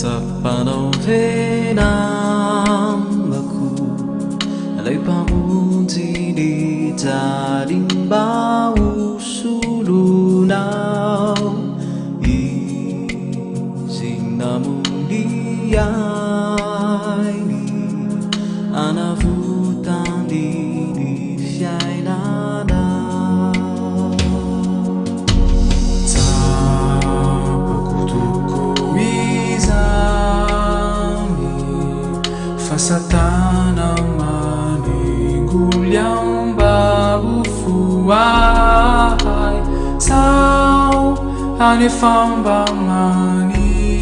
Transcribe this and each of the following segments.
tapanao venamako alay mpamonjy ny tarimba hosolonao izy namony ainy anavotany ny fiainana tapako toko izany fasatana maningoliamba ufuai sao anefamba maniri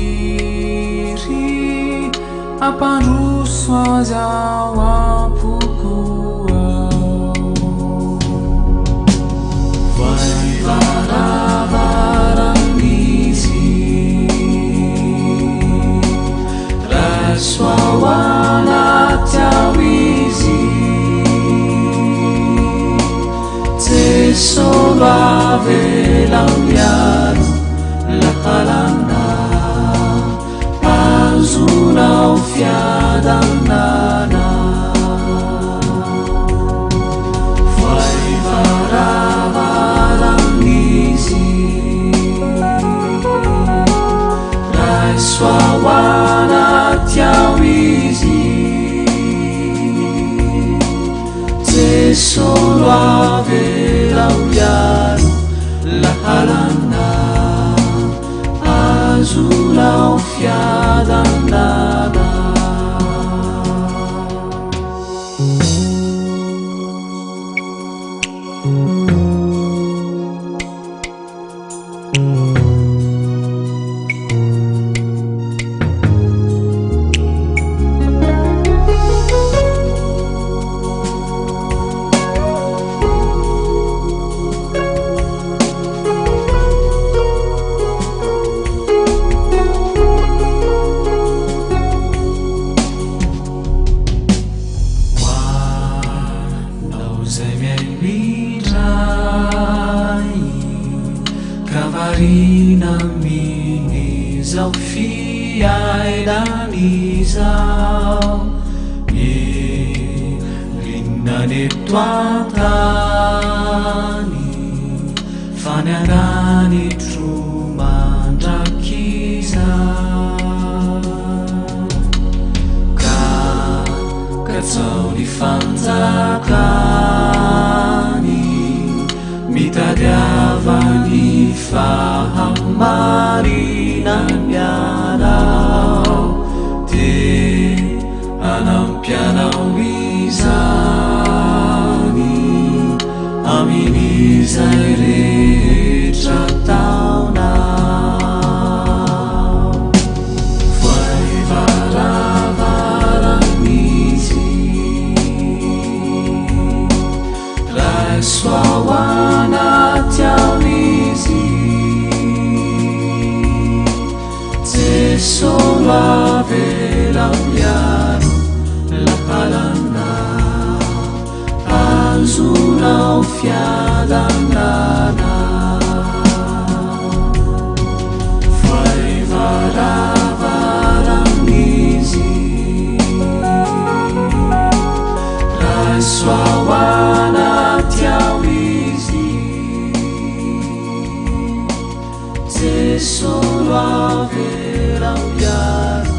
apandroso azy ao ampokoa vai varavaran'izy raiso ao anaty ao izy solo avela miaro lahalana azonao fiadanana vai varavaran'izy raiso ao anaty ao izy solo avela miaro lahalana azonao fiadanana kavarina minizao fiainanizao erinnaneto antany faniananitro mandrakizao katsao ny fanjakany mitadiavany fahamarina mianao te anampianao izany amin'izay rehetra taonao vai varavaran'izy raiso ao anaty ao izy solo avela miaro lahalana azonao fiadanana vai varavaran'izy raiso ao anaty ao izy solo avela miaro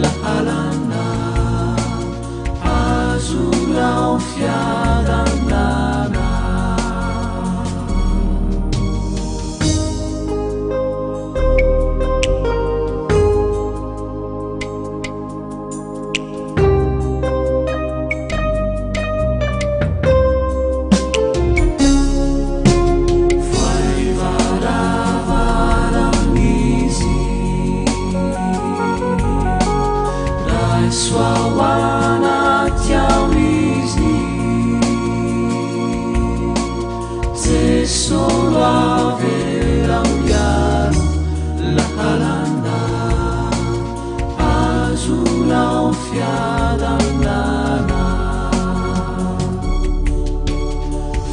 lahalana azonao fiadanana raiso ao anaty ao izy solo avela miaro lahalana azonao fiadanana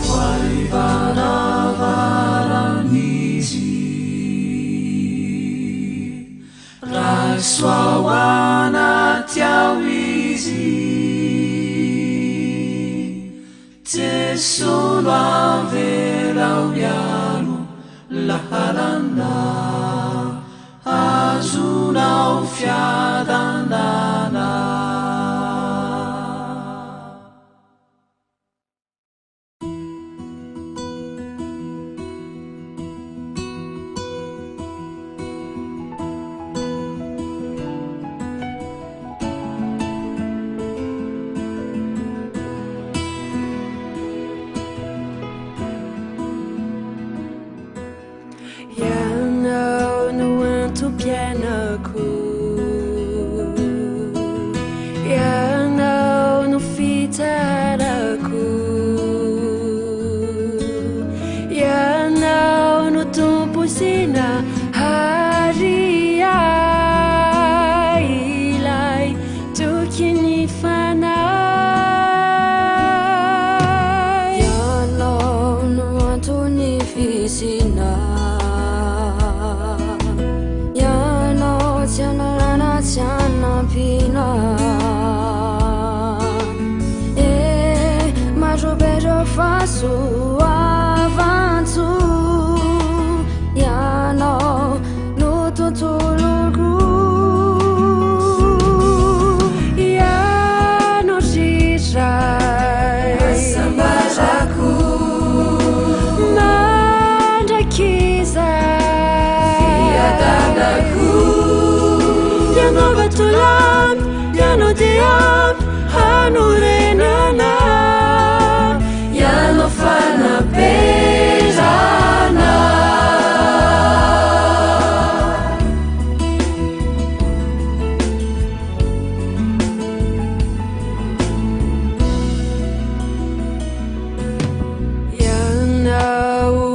vai varavaran'izy raiso soahoana tiao izy Jesolo averao iaro laharana azonao fiadanana pianako ianao no fitarako ianao no tompo sina haria ilay tokony fanay ianao no antony fisina Pina Majo beijo faço avanço Iano no tutulugu Iano jijai Sambaraku Manda kizai Fiadadaku Tulam, yano diam, hanurenana, yano fana pejana. Yana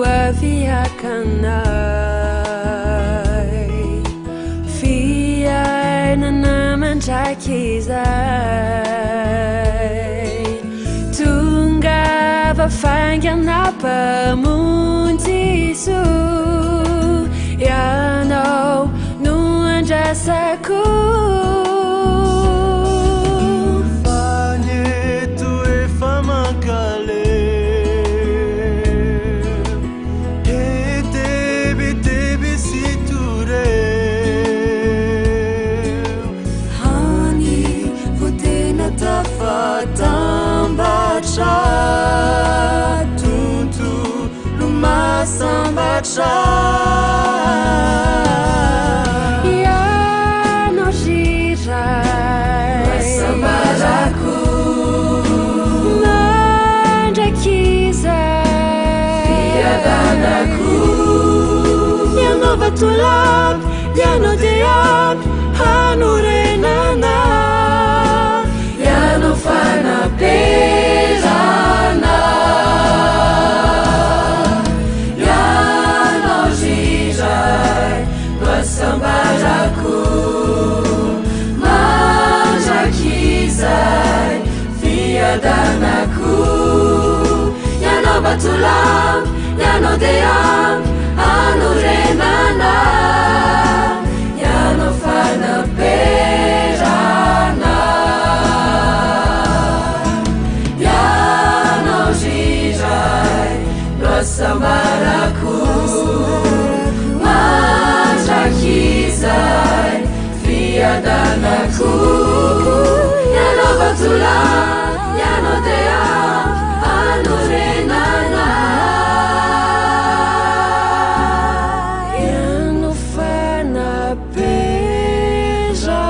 waviakana. Kizai tunga vafangana pamuntisu yano nuanjasaku Fanetu e famakale e tebi siture Tambacha tuntu lumasambacha Iano jirai Sambaraku Manda kizai Fiadanaku Iano batulab Iano diab Hanurenana Yano fana pejana Yano jijai Sambaraku Manja kizai Fiadanaku Yano batulam Yano deam Hanurenana Yano fana pejana Sambaraku Manja kizai Fiadanaku Yano batulam Yano deam Hanurenana Yano fana pejana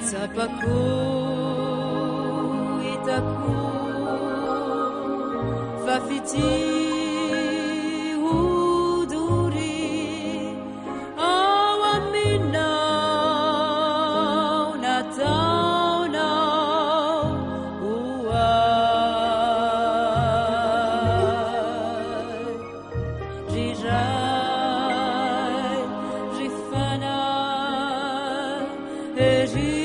Sapako itaku fafiti uduri awaminaw natawnaw uway riray rifanay eri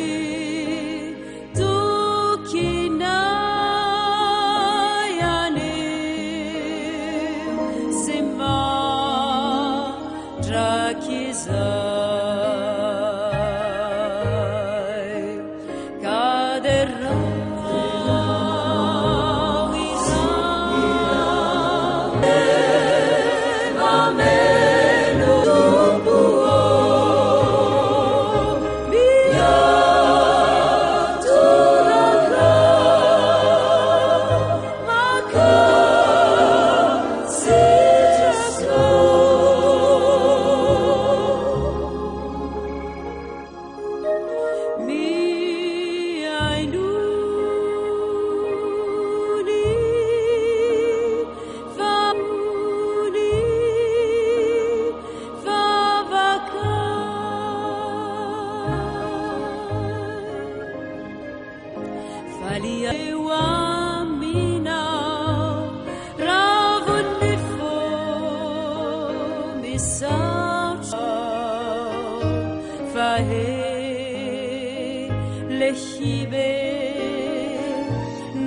lehibe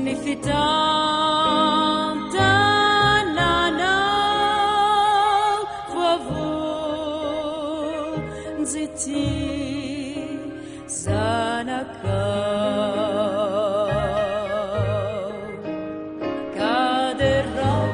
nifitam tananaw vavo nziti zanakaw kaderaw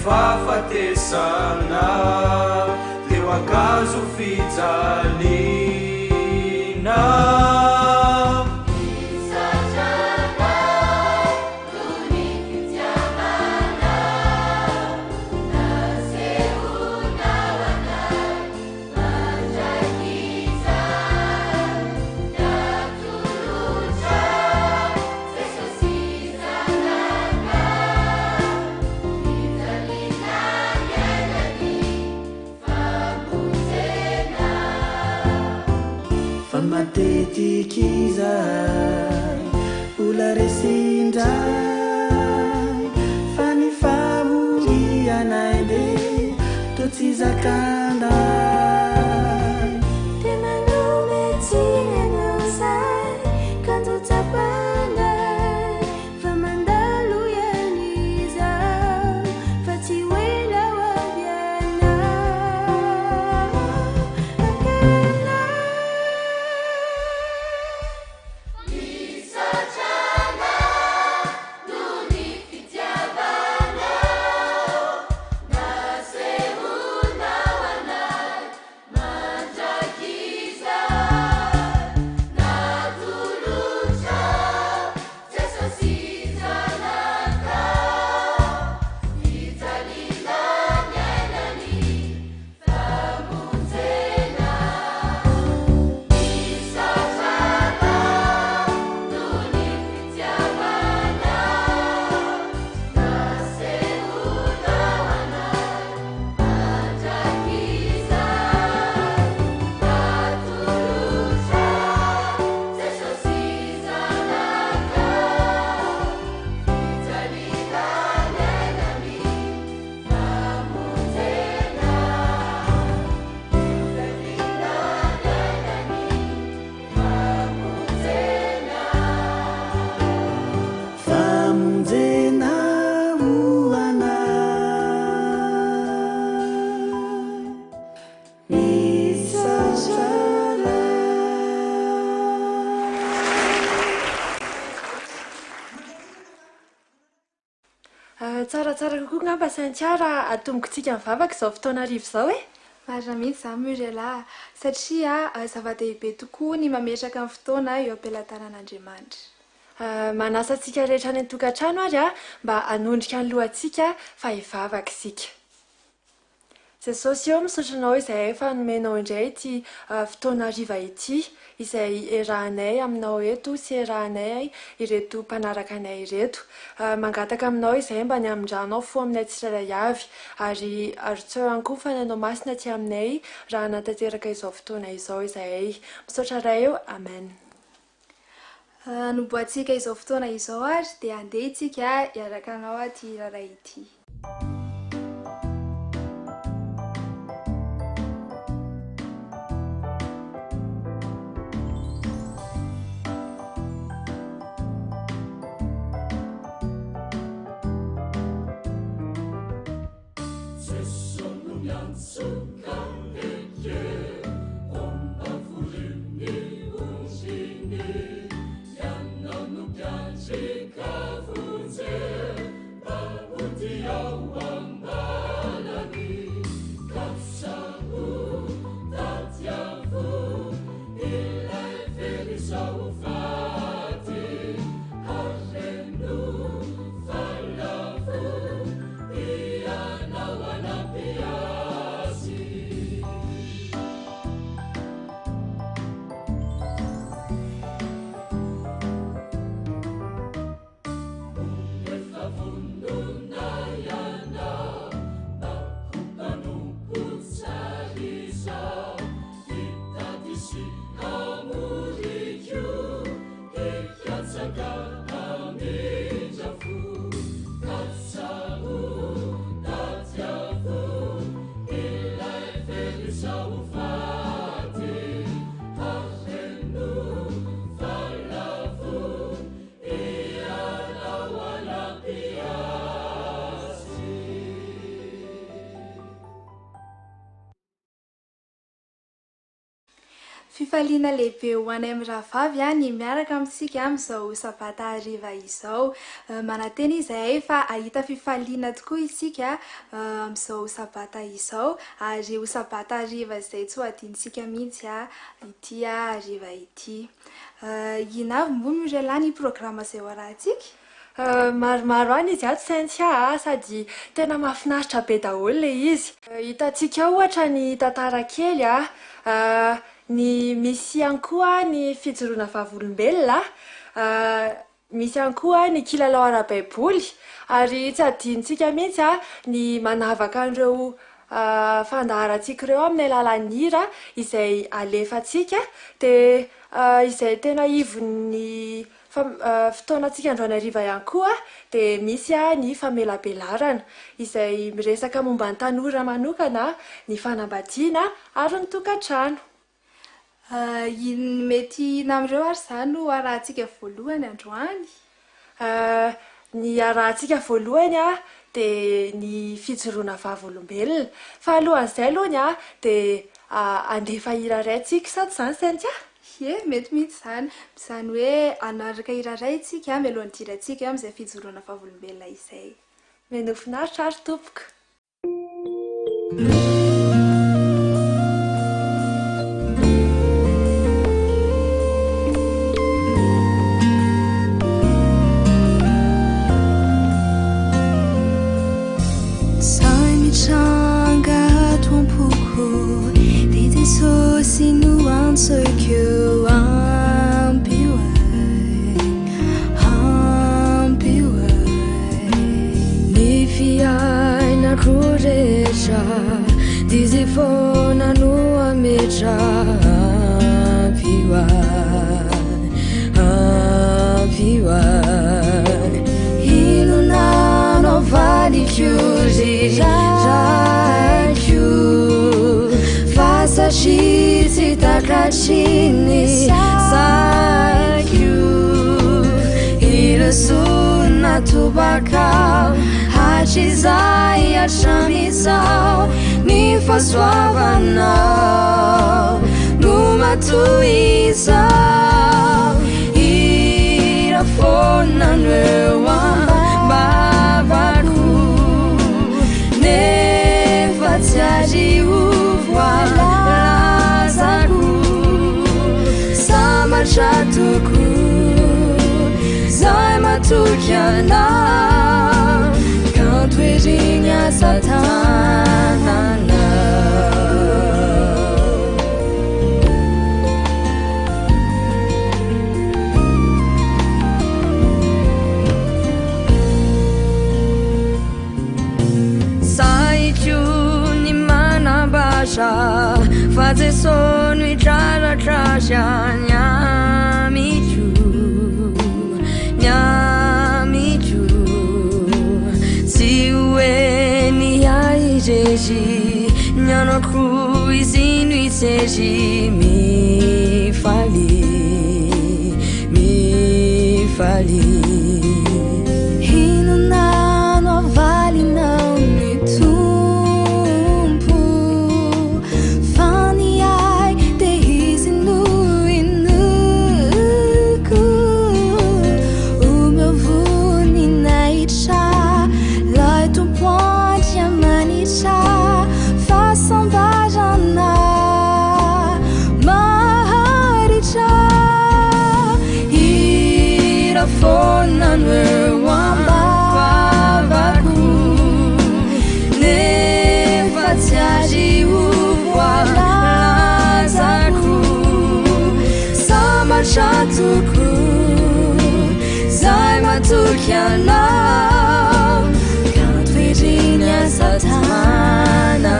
fahafatesana teo akanjo fijaliana matetikizay ola resindray fa ny famoianay nde to tsy zakandray tena nometsinanozay kanto tsapanay fa mandalo ianizao fa tsy hoela hoaviana tsaratsara kokoa ngamba saintiara atombokitsika mivavaka izao fotoana arivo izao e marina mihitsy izany Murela satria zava-dehibe tokoa ny mametraka amin'ny fotoana eo am-pelantanan'Andriamanitra. Manasa antsika rehetra any an-tokantrano ary mba hanondrika ny lohantsika fa hivavaka isika. Jesosy eo misotranao izay efa nomenao indray ity fotoana hariva ity izay iarahanay aminao eto sy iarahanay ireto mpanaraka anay ireto. Mangataka aminao izay mba ny amindranao fo aminay tsirairay avy ary arotseo ihany koa fananao masina aty aminay raha natanteraka izao fotoana izao izay. Misaotra iray eo, amen. Hanomboantsika izao fotoana izao ary dia handeha isika hiaraka anao aty raray ity. Fifaliana lehibe ho any amin'ny rahavavy ny miaraka amintsika amin'izao sabata hariva izao. Mananteny izahay fa ahita fifaliana tokoa isika amin'izao sabata izao ary ho sabata hariva izay tsy ho adintsika mihitsy ity hariva ity. Inavy mbony ry lahy ny programa izay ho arahantsika? Maromaro any izy ato saintsika sady tena mahafinaritra be daholo ilay izy. Hitantsika ohatra ny tantara kely ny misy ihany koa ny fijoroana vavolombelona, misy ihany koa ny kilalao ara-baiboly ary tsy adintsika mihitsy ny manavaka an'ireo fandaharantsika ireo amin'ny alalan'ny hira izay alefantsika dia izay tena ivon'ny fotoanantsika androany hariva ihany koa dia misy ny famelabelarana izay miresaka momba ny tanora manokana, ny fanambadiana ary ny tokantrano. Mety namireo ary izany no arahantsika voalohany androany? Ny arahantsika voalohany dia ny fijoroana vavolombelona. Fa alohan'izay alohany dia andefa hira iray tsika sa tsy izany saintsika? Mety mihitsy izany. Izany hoe anaraka hira iray tsika mialohan'ny hirantsika amin'izay fijoroana vavolombelona izay. Meno finaritra ary tompoka. Si nous en ce que ni fia na kureja dizifona no ameja piwa iluna no vali chiusi Sashisi takachini sakyu Ilasuna tubakau Hachizai achamizau Nifaswavanau Numatuizau Irafona nwewamba babaku Nefatiaji uvuala Chatuku Zai matukiana Canto irinha satanana Saitiu ni manabasha Faze sono i trara trashanya Jeji nyano kuizinu iseji mi fali hino nano vali não me tumpu fani ai te hisinu inuku o meu vuni naicha lai tu ponte amanisha façam bajana maharicha irafona nwewamba babaku nefatiaji uvualazaku samachatuku zai matukiana Virginia Satana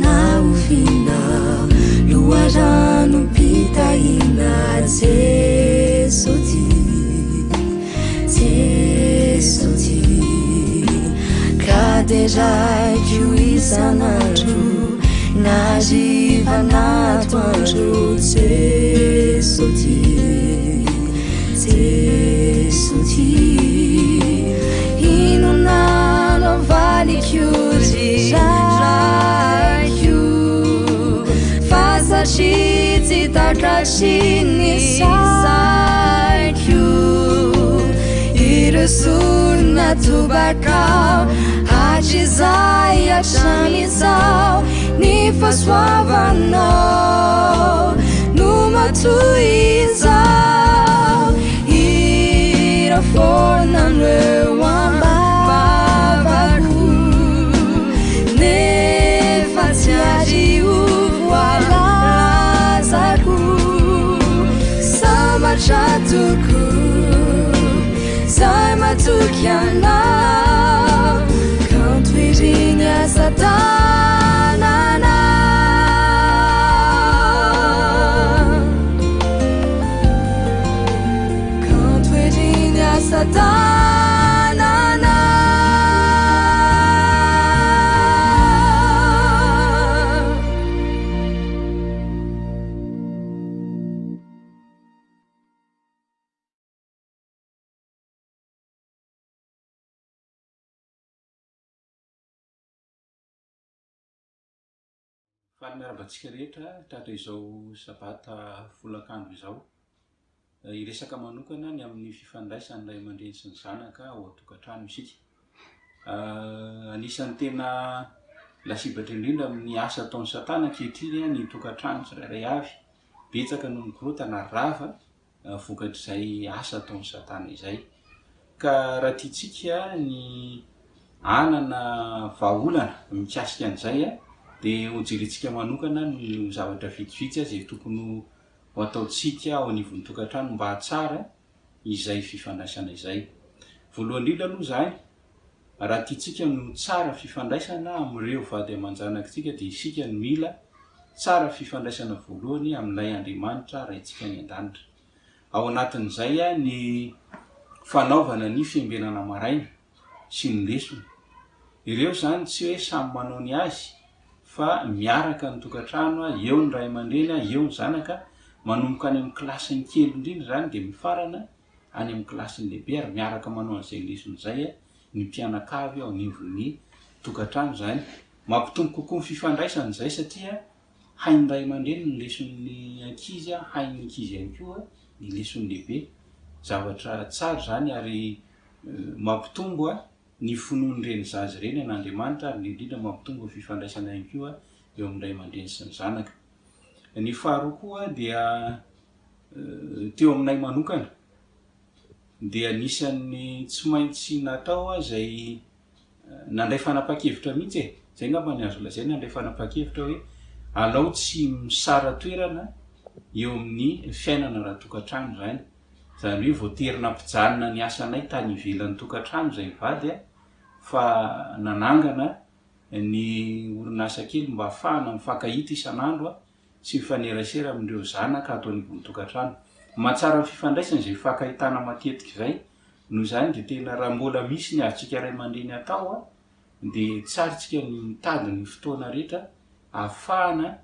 Nauvina Luarano Pitaina Zesoti Kadejai Juizanaju Najivanato Anju itakashiny saiko iresolona tobakao hatrizay hatranyzao ny fahasoavanao no matoy izao irafona neo ambavako nefa tsy ario voalazako sambatra toko zay matoky anao kanto iriny asa tanana kanto iriny asa tanana fa miarabantsika rehetra tratra izao sabata folakandro izao iresaka manokana ny amin'ny fifandraisany ray aman-dreny sy ny zanaka ao an-tokantrano isika anisan'ny tena lasibatra indrindra amin'ny asa ataon'ny satana ankehitriny ny tokantrano tsirairay avy betsaka noho ny korotana rava vokatr'izay asa ataon'ny satana izay ka raha tiatsika ny anana vahaolana mikasika an'izay dia hojerentsika manokana no zavatra vitsivitsy zay tokony ho ataontsika ao anivon'ny tokantrano mba hatsara izay fifandraisana izay. Voalohany indrindra aloha zany raha tiatsika no tsara fifandraisana amin'ireo vady aman-janakitsika dia isika no mila tsara fifandraisana voalohany amin'ilay Andriamanitra raintsika ny an-danitra. Ao anatin'izay ny fanaovana ny fiangenana maraina sy ny lesona. Ireo zany tsy hoe samy manao ny azy fa miaraka ny tokantrano eo ny ray aman-dreny eo ny zanaka manomboka any amin'ny kilasiny kely indrindra zany dia mifarana any amin'ny kilasiny lehibe ary miaraka manao an'izay leson'izay ny mpianakavy ao anivon'ny tokantrano zany. Mampitombo kokoa ny fifandraisana izay satria hain'ny ray aman-dreny ny leson'ny ankizy hain'ny ankizy ihany koa ny leson'ny lehibe. Zavatra tsara zany ary mampitombo ny finoany reny zazy reny an'Andriamanitra ary indrindra mampitombo ny fifandraisana ihany koa eo amin'ny ray aman-dreny sy ny zanaka. Ny faharoa koa dia teo aminay manokana dia anisan'ny tsy maintsy natao zay nandray fanapa-kevitra mihitsy zay ngamba ny azo lazaina nandray fanapa-kevitra hoe alao tsy misara toerana eo amin'ny fiainana raha tokantrano zany. Zany hoe voaterina ampijanona ny asanay tany ivelan'ny tokantrano zay mivady fa nanangana ny orinasa kely mba ahafahana mifankahita isan'andro sy mifanerasera amin'ireo zanaka ato anivon'ny tokantrano. Mahatsara ny fifandraisana izay mifankahitana matetika izay noho izany dia tena raha mbola misy ny azontsika ray aman-dreny atao dia tsarintsika ny mitady ny fotoana rehetra ahafahana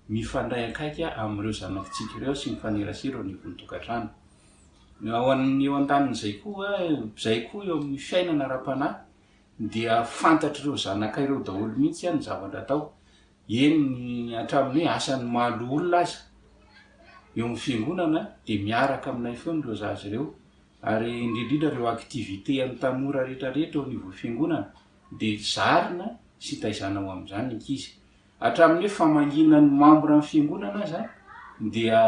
mifandray akaika amin'ireo zanakitsika ireo sy mifanerasera eo anivon'ny tokantrano. Ao eo an-tanin'izay koa eo amin'ny fiainana ara-panahy dia fantatr'ireo zanaka ireo daholo mihitsy ny zavatra atao. Eny hatramin'ny hoe asan'ny mahalo olona aza eo amin'ny fiangonana dia miaraka aminay foana ireo zazy ireo ary indrindrindra ireo aktivité amin'ny tanora rehetrarehetra eo anivon'ny fiangonana dia zarina sy taizana ho amin'izany ankizy. Hatramin'ny hoe famangina ny membre amin'ny fiangonana aza dia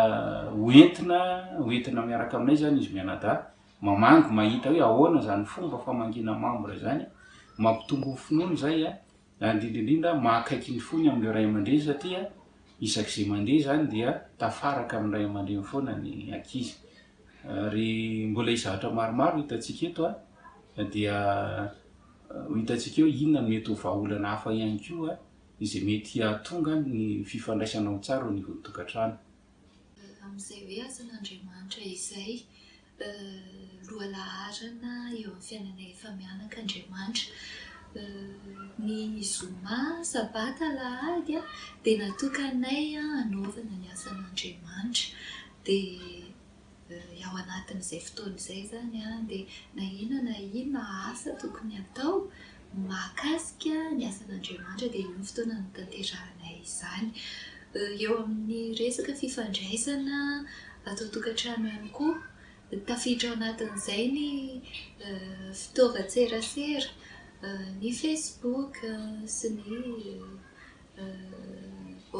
hoentina miaraka aminay zany izy mianadahy mamangy mahita hoe ahoana zany fomba famangina membre zany. Mampitombo finoana zay indrindrindrindra mahakaiky ny fony amin'ireo ray aman-dreny satria isak'izay mandeha zany dia tafaraka amin'ny ray aman-dreny foana ny ankizy. Ary mbola izahatra maromaro hitantsika eto dia hitantsika hoe inona mety ho vahaolana hafa ihany koa izay mety hahatonga ny fifandraisana ho tsara eo anivon'ny tokantrano. Amin'izay hoe azan'Andriamanitra izay lohalaharana eo amin'ny fiainana efa mianaka Andriamanitra. Ny zoma sabata lahady dia natokanay hanaovana ny asan'Andriamanitra dia ao anatin'izay fotoan'izay zany dia na inona asa tokony atao mahakasika ny asan'Andriamanitra dia io fotoana no tanteranay izany. eo amin'ny resaka fifandraisana atao tokantrano ihany koa tafiditra ao anatin'izay ny fitaovan-tserasera ny Facebook sy ny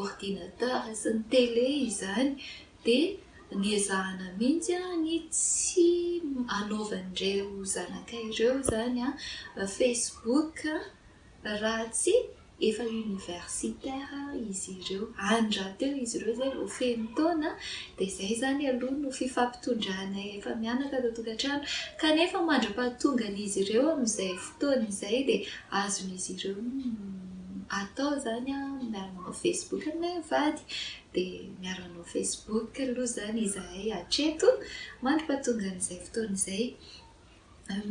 ordinateur sy ny télé izany dia niezahana mihitsy ny tsy anaovan'ireo zanaka ireo zany Facebook raha tsy efa universitaire izy ireo andra teo izy ireo zay vao feno taona dia izay zany aloha no fifampitondrana efa mianaka atao tokantrano kanefa mandra-pahatongan'izy ireo amin'izay fotoana izay dia azon'izy ireo atao zany miara-manao Facebook aminay vady dia miara-manao Facebook aloha zany izahay hatreto mandra-pahatongan'izay fotoana izay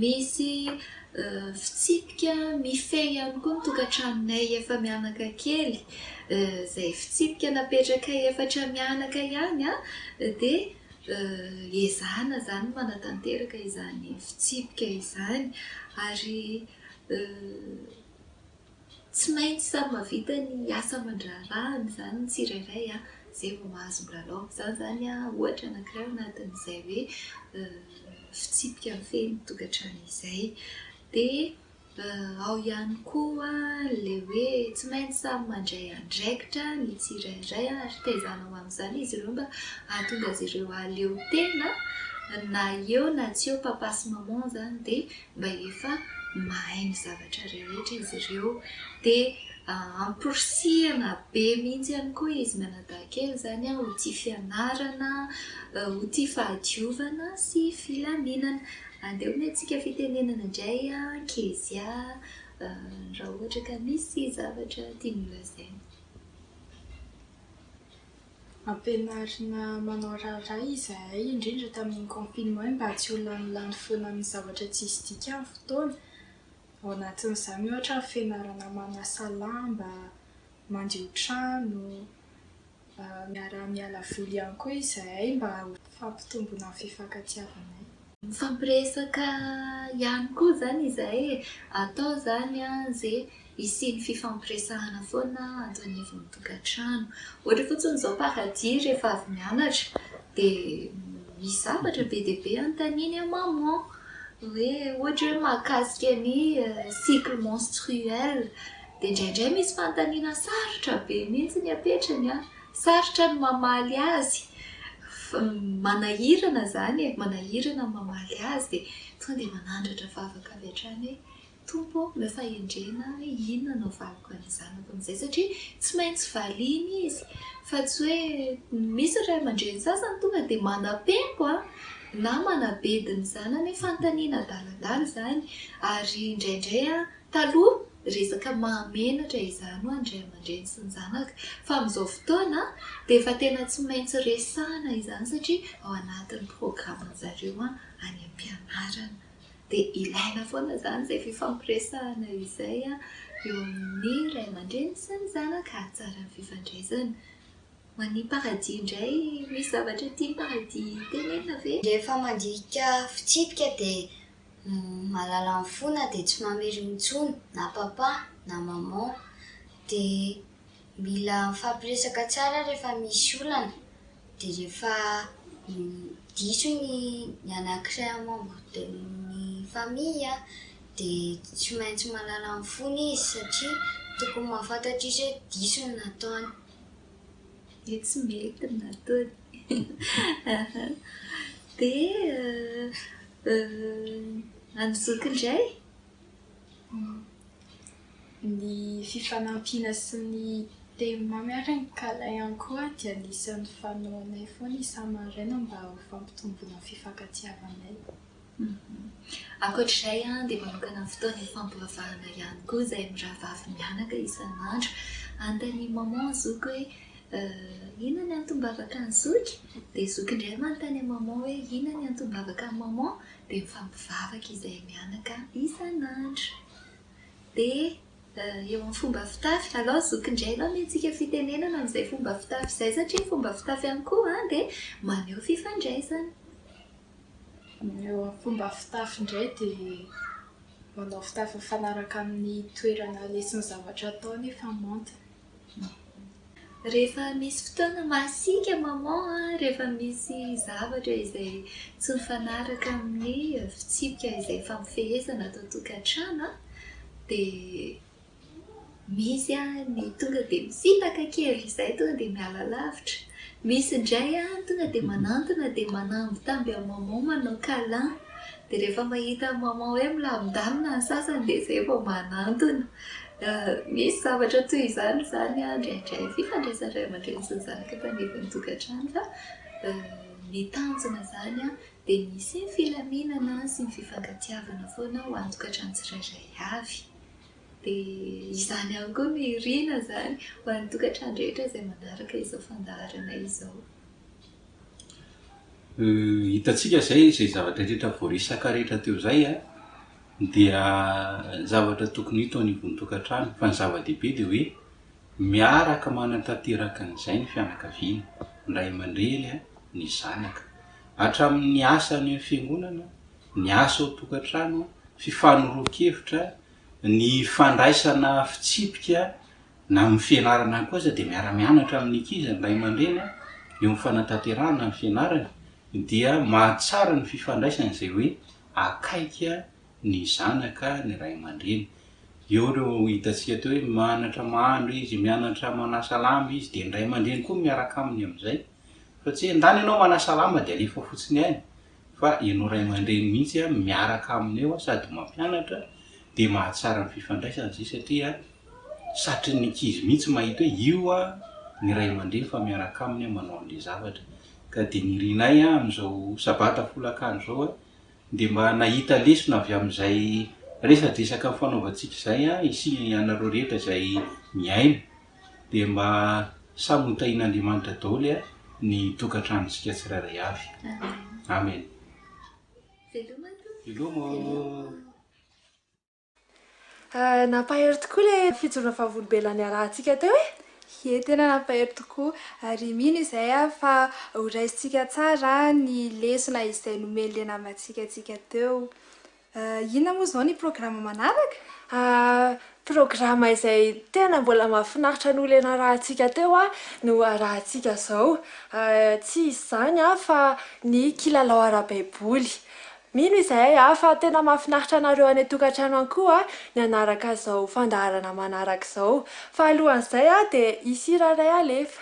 misy fitsipika mifehy ihany koa ny tokantranonay efa mianaka kely izay fitsipika napetraka efatra mianaka ihany dia ezahana zany manatanteraka izany fitsipika izany ary tsy maintsy samy mahavita ny asa aman-drarahany zany ny tsirairay zay vao mahazo mlalao zany zany ohatra anankiray anatin'izay hoe fitsipika mifehy ny tokantrano izay dia ao ihany koa le hoe tsy maintsy samy mandray andraikitra ny tsirairay ary taizanao amin'izany izy ireo mba ahatonga azy ireo aleo tena na eo na tsy eo papa sy maman zany dia mba efa mahay ny zavatra rehetra izy ireo dia amporisihana be mihitsy ihany koa izy mianadankely zany ho tia fianarana ho tia fahadiovana sy filaminana andeha antsika fitenenana indray kezia raha ohatra ka misy zavatra tiany lazaina ampianarina manao raharaha izahay indrindra tamin'ny confinement mba tsy ho lanilany foana amin'ny zavatra tsisy dika amin'ny fotoana ao anatin'izany ohatra ny fianarana manasa lamba mandio trano miara-miala voly ihany koa izahay mba fampitombona ny fifankatiavanay mifampiresaka ihany koa zany izahay atao zany zay isiany fifampiresahana foana atao anivon'ny tokantrano ohatra fotsiny izao paradis rehefa avy mianatra dia misy zavatra be dia be antaniny maman hoe ohatra hoe mahakasika ny cycle menstruel dia indraindray misy fantaniana sarotra be mihitsy ny apetrany sarotra ny mamaly azy manahirana zany manahirana mamaly azy dia tonga dia manandratra vavaka avy hatrany hoe tompo mefa endrena inona no valiko ny zanako amin'izay satria tsy maintsy valiany izy fa tsy hoe misy ray aman-dreny sasany tonga dia manapempo na manabedy ny zanany fantaniana adaladala zany ary indraindray taloha resaka mahamenatra izany ho andray aman-dreny sy ny zanaka fa amin'izao fotoana dia efa tena tsy maintsy resahana izany satria ao anatin'ny programan'zareo any am-pianarana dia ilaina foana zany izay fifampiresahana izay eo amin'ny ray aman-dreny sy ny zanaka tsara ny fifandraisana Mani paradis indray misy zavatra tia paradis tenena ve? Rehefa mandika fitsipika dia malala ny fona dia tsy mamery intsony na papa na maman dia mila mifampiresaka tsara rehefa misy olana dia rehefa diso ny anankiray membre ny famille dia tsy maintsy malala ny fona izy satria tokony mahafantatra izy hoe diso ny nataony. Tsy mety ny nataony. Dia anzoky indray ny fifanampiana sy ny tema miara-mikala ihany koa dia anisan'ny fanaonay foana isa-maraina mba ho fampitombona ny fifankatiavanay. Ankoatr'izay dia manokana fotoana fampivavahana ihany koa izay miravavy mianaka isan'andro. Antany maman zoky hoe inona ny antom-bavaka ny zoky dia zoky indray manontany maman hoe inona ny antom-bavaka ny maman dia mifampivavaka izay mianaka isan'andro. Dia eo amin'ny fomba fitafy aloha zoky indray aloha mentsika fitenenana amin'izay fomba fitafy izay satria fomba fitafy ihany koa dia maneho fifandraisana. Eo amin'ny fomba fitafy indray dia manao fitafy mifanaraka amin'ny toerana lesy ny zavatra ataony efa manta. rehefa misy fotoana masika maman rehefa misy zavatra izay tsy mifanaraka amin'ny fitsipika izay efa mifehezana atao tokantrano dia misy ny tonga dia misipaka kely izay tonga dia miala lavitra. Misy indray tonga dia manantona dia manamby tamby amin'ny maman manao câlin. Dia rehefa mahita maman hoe milamindamina ny sasany dia izay vao manantona. Misy zavatra toy izany indraindray fifandraisana ray aman-dreny sy ny zanaka mpanefy ny tokantrano fa ny tanjona izany dia misy ny filaminana sy ny fifankatiavana foana ho an'ny tokantrano tsirairay avy. Dia izany ihany koa ny irina izany ho an'ny tokantrano rehetra izay manaraka izao fandaharana izao. Hitantsika izay zavatra rehetra voaresaka rehetra teo izay dia zavatra tokony hita anivon'ny tokantrano. Fa ny zava-dehibe dia hoe miaraka manatanteraka an'izay ny fianakaviana, ny ray aman-dreny, ny zanaka. Hatramin'ny asa any amin'ny fiangonana, ny asa ao tokantrano, fifanoroan-kevitra, ny fandraisana fitsipika na amin'ny fianarana kosa dia miara-mianatra amin'ny ankizy ny ray aman-dreny eo amin'ny fanatanterahana amin'ny fianarana dia mahatsara ny fifandraisana izay hoe akaika ny zanaka ny ray aman-dreny. Eo ireo hitantsika teo hoe manatra mahandro izy, mianatra manasa lamba izy dia ny ray aman-dreny koa miaraka aminy amin'izay. Fa tsy endany ianao manasa lamba dia alefa fotsiny any. Fa ianao ray aman-dreny mihitsy miaraka aminy eo sady mampianatra dia mahatsara ny fifandraisana izay satria satry ny ankizy mihitsy mahita hoe io ny ray aman-dreny fa miaraka aminy manao an'ilay zavatra. Ka dia ny irinay amin'izao sabata folakandro izao dia mba nahita lesona avy amin'izay resadresaka fanaovantsika izay isika ianareo rehetra izay miaina dia mba samy hotahin'Andriamanitra daholo ny tokantranontsika tsirairay avy. Amen. Veloma. Nampahery tokoa ilay fijoroana fahavolombelany arahantsika teo Ie, tena nampahery tokoa ary mino izay fa horaisintsika tsara ny lesona izay nomeny namantsika teo. Inona moa izao ny programa manaraka? Programa izay tena mbola mahafinaritra ny olena arahantsika teo no arahantsika izao. Tsy izany fa ny kilalao ara-baiboly. Mino izay fa tena mahafinaritra anareo any tokantrano any koa ny anaraka izao fandaharana manaraka izao. Fa alohan'izay dia hisy iray alefa.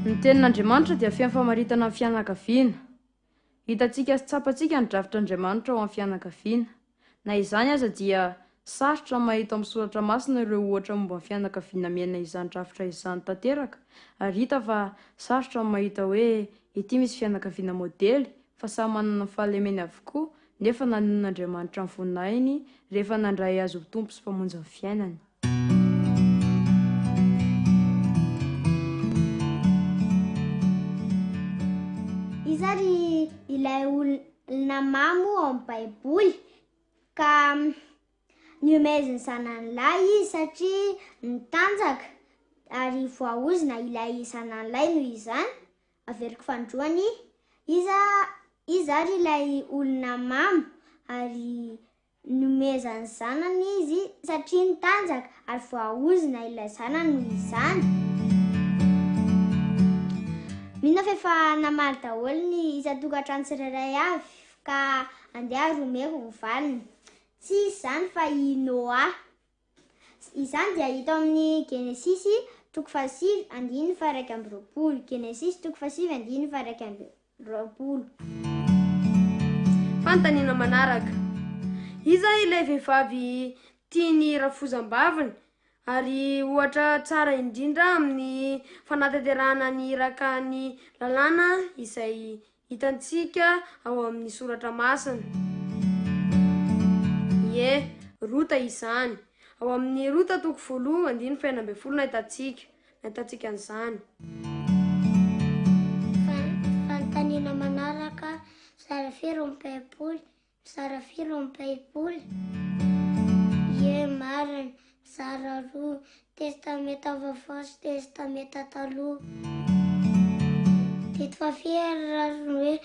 Ny tenin'Andriamanitra dia fihampamaritana amin'ny fianakaviana. Hitantsika sy tsapantsika ny drafitr'Andriamanitra ao amin'ny fianakaviana. Na izany aza dia sarotra mahita amin'ny soratra masina ireo ohatra momba ny fianakaviana miaina izany drafitra izany tanteraka. Ary hita fa sarotra mahita hoe ity misy fianakaviana modely fa samy manana ny fahalemeny avokoa nefa nanin'Andriamanitra ny voninahiny rehefa nandray azy ho tompo sy mpamonjy ny fiainany. Izary ilay olona mamo ao amin'ny baiboly ka niomeziny zanan'lahy izy satria nitanjaka ary voaozina ilay zanan'lahy noho izany averiko fandroany izy ary ilay olona mamo ary niomezany zanany izy satria nitanjaka ary voaozina ilay zanany noho izany. Mino fa efa namaly daholo ny isan-tokantrano tsirairay avy ka andeha romeko ny valiny. Tsy izany fa i Noa. Izany dia hita amin'ny Genesisy 7:1-2. Genesisy 7:1-2. Fanontaniana manaraka. Iza ilay vehivavy tiany rafozam-baviny ary ohatra tsara indrindra amin'ny fanatanterahana ny iraka ny lalàna izay hitantsika ao amin'ny soratra masina. Ie, Rota izany. Ao amin'ny Rota 1:1-12 nahitantsika an'izany. Fanontaniana manaraka. Sara firy amin'ny baiboly? Sara firy amin'ny baiboly? Ie, marina. Sara 2, testamenta vaovao sy testamenta taloha. Teto fa firy hoe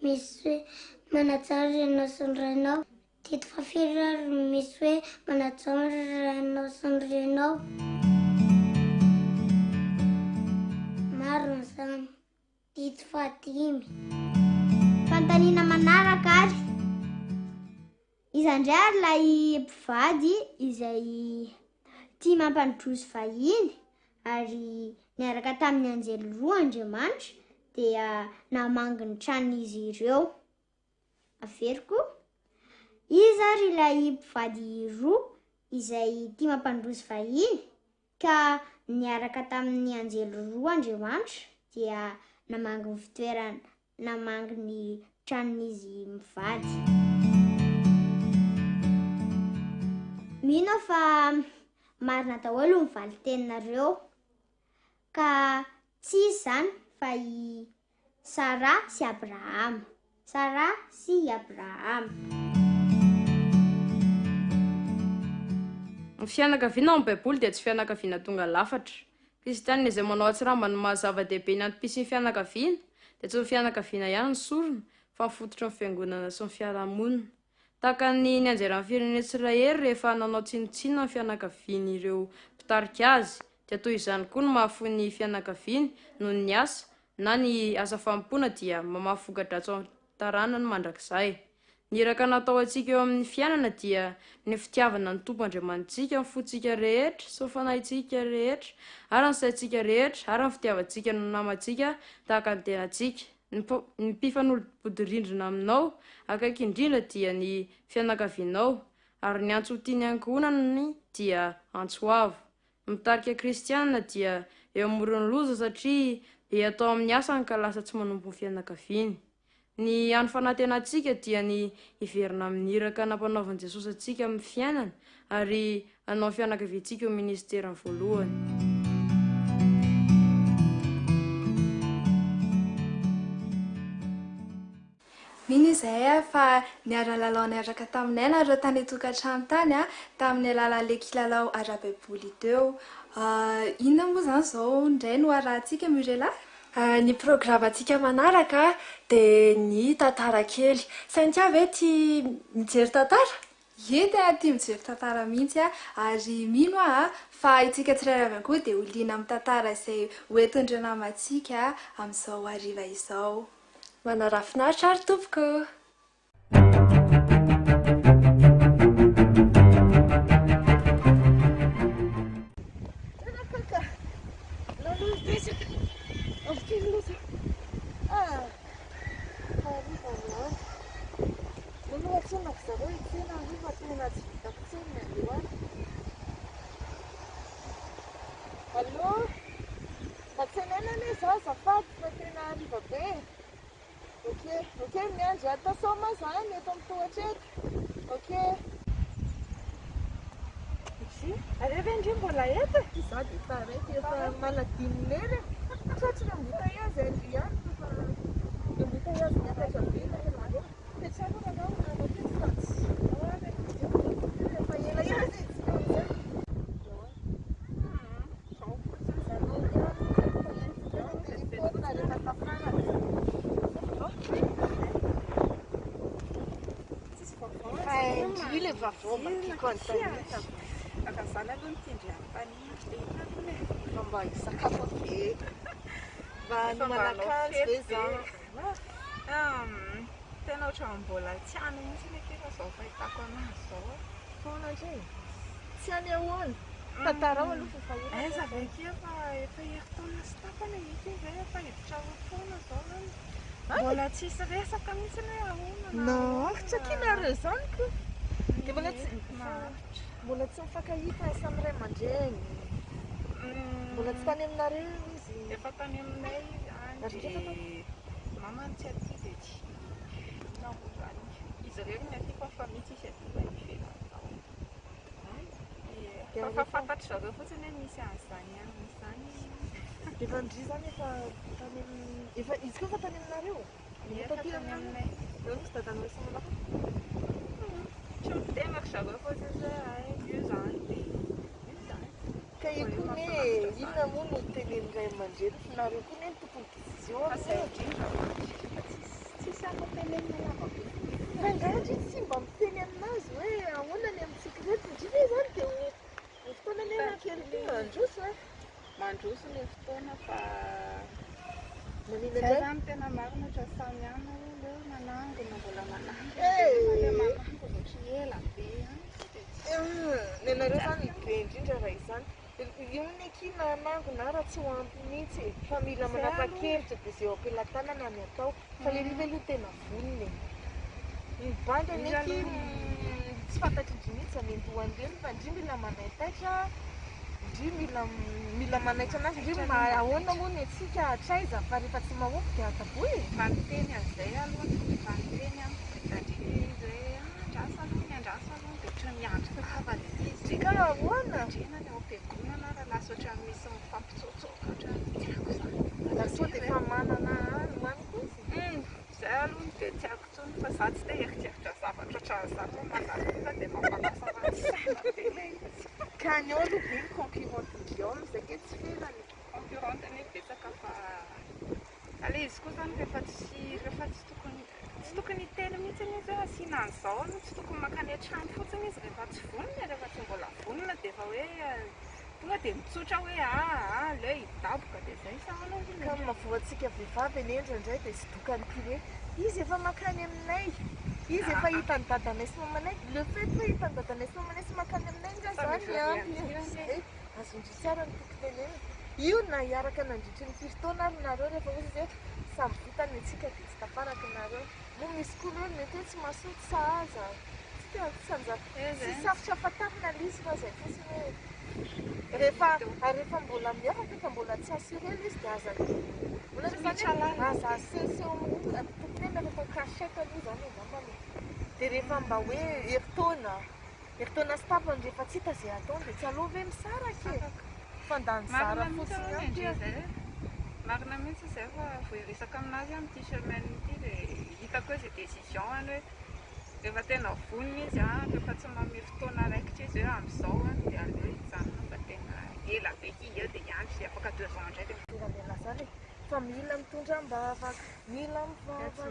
misy hoe manatsara ianao sy ny rainao. Tito fahafiry misy hoe manatsoa renao sy ny renao. Maro zany. Tito fahadimy. Fanontaniana manaraka ary. Izandray ary ilay mpivady izay tia mampandroso vahiny ary niaraka tamin'ny anjely roa Andriamanitra dia namangy ny tranon'izy ireo. Averiko. Izy ary ilay mpivady roa izay tia mampandroso vahiny ka niaraka tamin'ny anjely roa Andriamanitra dia namangy ny fitoerana, namangy ny tranon'izy mivady. Mino fa marina daholo ny valiteninareo ka tsy izany fa i Sara sy Abrahama. Sara sy Abrahama. Ny fianakaviana ao amin'ny baiboly dia tsy fianakaviana tonga lafatra. Kristianina izay manao atsiramba ny mahazava-dehibe ny antom-pisa ny fianakaviana dia tsy ny fianakaviana ihany ny sorona fa mifototra ny fiangonana sy ny fiarahamonina. Tahaka ny anjeran'ny firenena Israely rehefa nanao tsinotsinona ny fianakaviana ireo mpitarika azy dia toy izany koa no mahafoy ny fianakaviana noho ny asa na ny asa fampona dia mamaha voka-dratsy ao taranany mandrakizay. Ny iraka natao antsika eo amin'ny fiainana dia ny fitiavana ny Tompo Andriamanitsika ny fontsika rehetra sy ny fanahintsika rehetra ary ny saintsika rehetra ary ny fitiavantsika ny namantsika tahaka ny tenantsika. Ny mpifanolo-bodirindrina aminao akaiky indrindra dia ny fianakavianao ary ny antso tiany ankohonany dia antsoavo. Mitarika kristianina dia eo amorony loza satria be atao amin'ny asany ka lasa tsy manompo ny fianakaviany. Ny any fanatenantsika dia ny iverina amin'ny iraka nampanaovan'i Jesosy antsika amin'ny fiainana ary anao fianakaviantsika eo ministerany voalohany. Mino izay fa niara-lalao niaraka taminay nareo tany an-tokantrano tany tamin'ny alalan'ilay kilalao ara-baiboly teo. Inona moa zany izao indray no arahantsika Mirela? Ny programantsika manaraka dia ny tantara kely. Sainty avy tia mijery tantara? Ie, tena tia mijery tantara mihitsy ary mino fa itsika tsirairay avy koa dia ho liana amin'ny tantara izay hoentindry namantsika amin'izao hariva izao. Manara finaritra ary tompoko. Allô? Batsenena ne za zafady fa tena hariva be. Ok, miandry atasoma zany eto amin'ny tohatra eto. Ok. Areva indray mbola eto? Za dia taraiky efa manadiny lery. Tratry ny embouteillage andry ihany fa embouteillage ny akaizabe ilay Petsana raha anao Petsana. Efa ela izy tsy le vavao mampiko an'tany akazany aloha nitindry amin'ny fa mba hisakafo ave mba nomanakanjy ve za tena ohatran'ny mbola tsy any mihitsy nefa zao fahitako anazy zao foana ndray tsy any ahoana tantara ao aloha fafahina aiza avake fa efa heritaona sy tapana hita zay efa hiditra ho foana zao mbola tsisy resaka mihitsy hoe ahoana no tsy akinareo zany ko dia mbola tsy mifankahita samy ray aman-dreny mbola tsy tany aminareo izy efa tany aminay any mamany tsy aty dia tsy naho zany izy reo ny atiako fa mitsy izy aty mba ivelany tao fa fantatry zareo fotsiny hoe misy an'izany ihany misy zany efa ndry zany efa tany efa izy koa fa tany aminareo efa tany aminay eo misy dadanao isamalafa temako zareo fotsiny hoe io zany dia io zany ka io koa ne inona moa no teneny ray aman-dreny finareo koa ne ny tokony décision tsisy afo tenenina lavabe fa indray andry tsy mba miteny aminazy mandroso mandroso le fotoana fa Manindray zany tena marina ohatra samy ana leo manangona mbola manangona manangona ohatry ela be ny anareo zany be indrindra raha izany io ny akina anangona raha tsy ho ampy mihitsy fa mila manapa-kevitra dia zay eo am-pelantanana ny atao fa le riva aloha tena vonona ny banda neky tsy fantatry indry mihitsy zany andohan'ireny fa indry mila manaitaitra indry mila manaitra anazy indry ahoana moa ny atsika hatraiza fa rehefa tsy mahomby dia ataboy fanonteny an'izay aloha fanonteny satria zay andrasa aloha ny andrasa aloha dia ohatra miandry vava le izy ka ahoana andrena ny am-piangonana raha lasa ohatra misy mifampitsotsoka ohatra tiako zany lasa dia fa manana mamy kosa zay aloha dia tiako tsony fa za tsy te heritreritra zavatra ohatran'izany moa mazava dia mampalasa ratsy dia le izy ka ny eo aloha be ny concurrente eo amizay ke tsy ferany concurrente ny betsaka fa ale izy koa zany rehefa tsy tokony hiteny mihitsy izy asiana an'izao aloha tsy tokony makany an-trano fotsiny izy rehefa tsy vonona rehefa tsy mbola vonona dia efa hoe tonga dia mitsotra hoe leo hidaboka dia zay sahala ka mahavoantsika vehivavy eny indraindray dia sy dokany ty hoe izy efa makany aminay izy efa hitany dadanay sy mamanay le fait hoe hitany dadanay sy mamanay sy makany aminay ndra zany ampy azondry tsara ny tokoteneny io na hiaraka nandritry ny firy taona ary nareo rehefa ozy zay samy vitany atsika dia tsy tafaraka nareo moa misy koa reo mety hoe tsy mahasoty sahaza tsy sanjaka sy sarotra afantarina lizy fa zay fotsiny hoe rehefa mbola miafaka fa mbola tsy assuré izy dia aza aza aseseo tompony rehefa cachette aloha zany angambany dia rehefa mba hoe heritaona sy tapany rehefa tsy hita zay ataony dia tsy alova hoe misaraka fandany zara fotsiny ampy marina mihitsy zay fa voaresaka aminazy amin'ity semaine ity dia hitako hoe zay décision any hoe rehefa tena vonona izy rehefa tsy manome fotoana raikitra izy hoe amin'izao dia aleo hijanona fa tena ela be eo dia hiandry dia afaka 2 ans indray dia mitonga miala zany fa mila mitondra mbavaka mila mivavaka